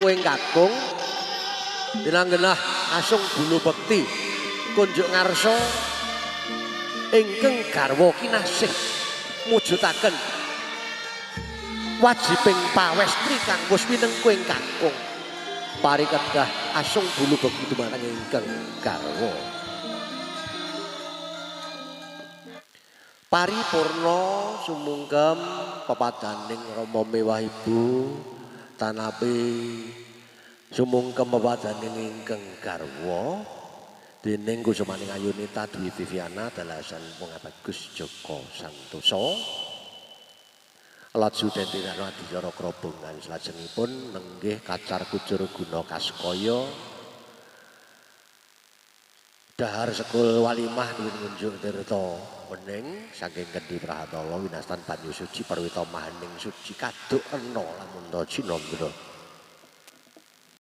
kowe kakung dinanggenah asung bulu bekti kunjuk ngarsa ingkang garwa kinasih mujudaken wajibing pawestri kang wis minengku ing kakung parikedah asung bulu bekti dumateng ingkang garwa paripurna sumungkem pepadaning Rama miwah Ibu tanapi sumungkem pepadaning ingkang garwa dening kusumaning Ayunita Dwi Viviana dalasan Pungabagus Joko Santoso laju dentirana adicara krobongan salajengipun nenggih kacar kucur guna kaskaya dahar sekul walimah duwin ngunjuk tirta wening saking Kendhi Prahatala winastan banyu suci perwita mahaning suci kaduk rena lamun ta cinandra